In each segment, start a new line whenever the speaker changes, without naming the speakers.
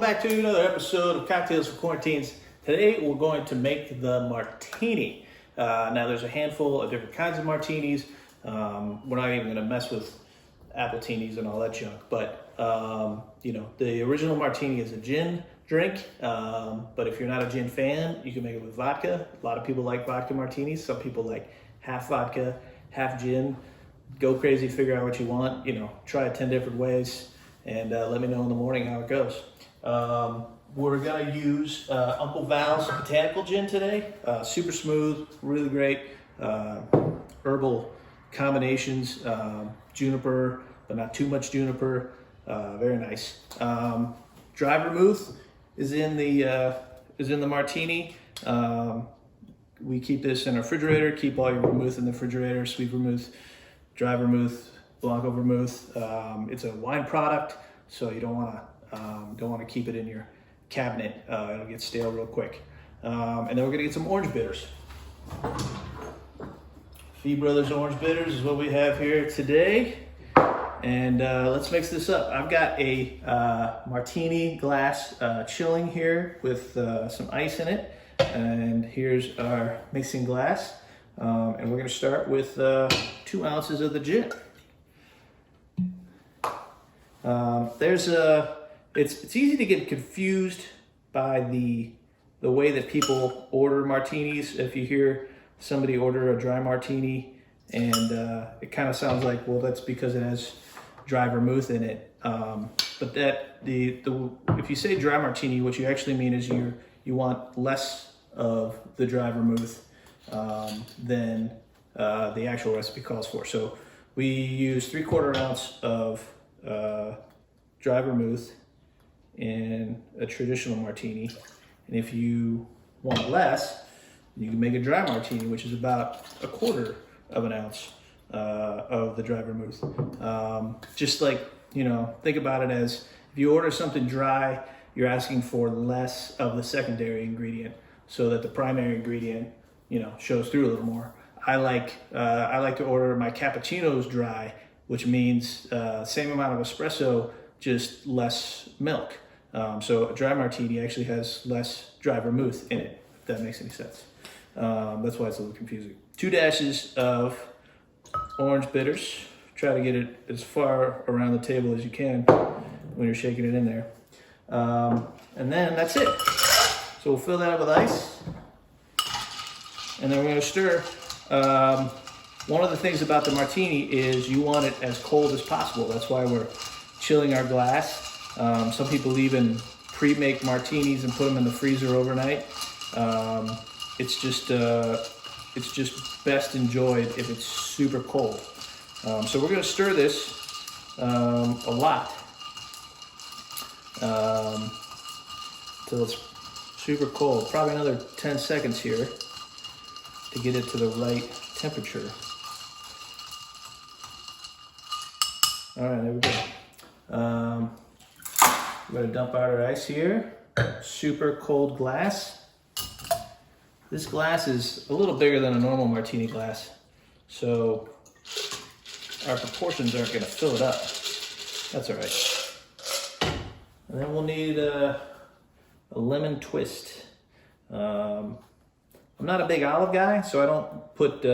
back to another episode of Cocktails for Quarantines. Today we're going to make the Martini. Now there's a handful of different kinds of martinis. We're not even going to mess with appletinis and all that junk. But the original Martini is a gin drink. But if you're not a gin fan, you can make it with vodka. A lot of people like vodka martinis. Some people like half vodka, half gin. Go crazy, figure out what you want. Try it 10 different ways. And let me know in the morning how it goes. We're gonna use Uncle Val's Botanical Gin today. Super smooth, really great herbal combinations. Juniper, but not too much juniper. Very nice. Dry vermouth is in the Martini. We keep this in our refrigerator. Keep all your vermouth in the refrigerator. Sweet vermouth, dry vermouth, Blanco vermouth. It's a wine product, so you don't want to keep it in your cabinet. It'll get stale real quick. And then we're gonna get some orange bitters. Fee Brothers Orange Bitters is what we have here today. And let's mix this up. I've got a Martini glass chilling here with some ice in it. And here's our mixing glass. And we're gonna start with 2 ounces of the gin. It's easy to get confused by the way that people order martinis. If you hear somebody order a dry martini and it kind of sounds like, well, that's because it has dry vermouth in it. But if you say dry martini, what you actually mean is you want less of the dry vermouth than the actual recipe calls for. So we use 3/4 ounce of dry vermouth in a traditional martini. And if you want less, you can make a dry martini, which is about 1/4 of an ounce of the dry vermouth. Just like, think about it as if you order something dry, you're asking for less of the secondary ingredient so that the primary ingredient, shows through a little more. I like to order my cappuccinos dry, which means same amount of espresso, just less milk. So a dry martini actually has less dry vermouth in it, if that makes any sense. That's why it's a little confusing. 2 dashes of orange bitters. Try to get it as far around the table as you can when you're shaking it in there. And then that's it. So we'll fill that up with ice. And then we're gonna stir. One of the things about the martini is you want it as cold as possible. That's why we're chilling our glass. Some people even pre-make martinis and put them in the freezer overnight. It's just best enjoyed if it's super cold. So we're gonna stir this a lot till it's super cold. Probably another 10 seconds here to get it to the right temperature. All right, there we go. We're gonna dump out our ice here. Super cold glass. This glass is a little bigger than a normal martini glass, so our proportions aren't gonna fill it up. That's all right. And then we'll need a lemon twist. I'm not a big olive guy, so I don't put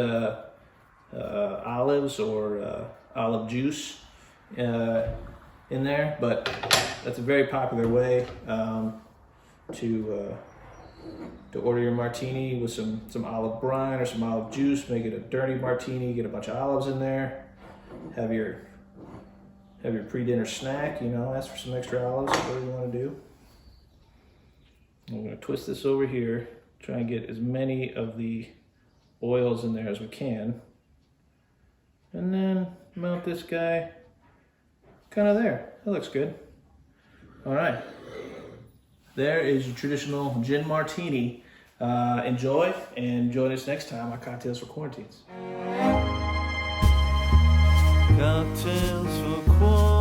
olives or olive juice in there, but that's a very popular way to order your martini with some olive brine or some olive juice. Make it a dirty martini, get a bunch of olives in there, have your pre-dinner snack, ask for some extra olives, whatever you want to do. I'm going to twist this over here, try and get as many of the oils in there as we can, and then mount this guy kind of there. That looks good. All right, there is your traditional gin martini. Enjoy, and join us next time on Cocktails for Quarantines. Cocktails for Quarantines.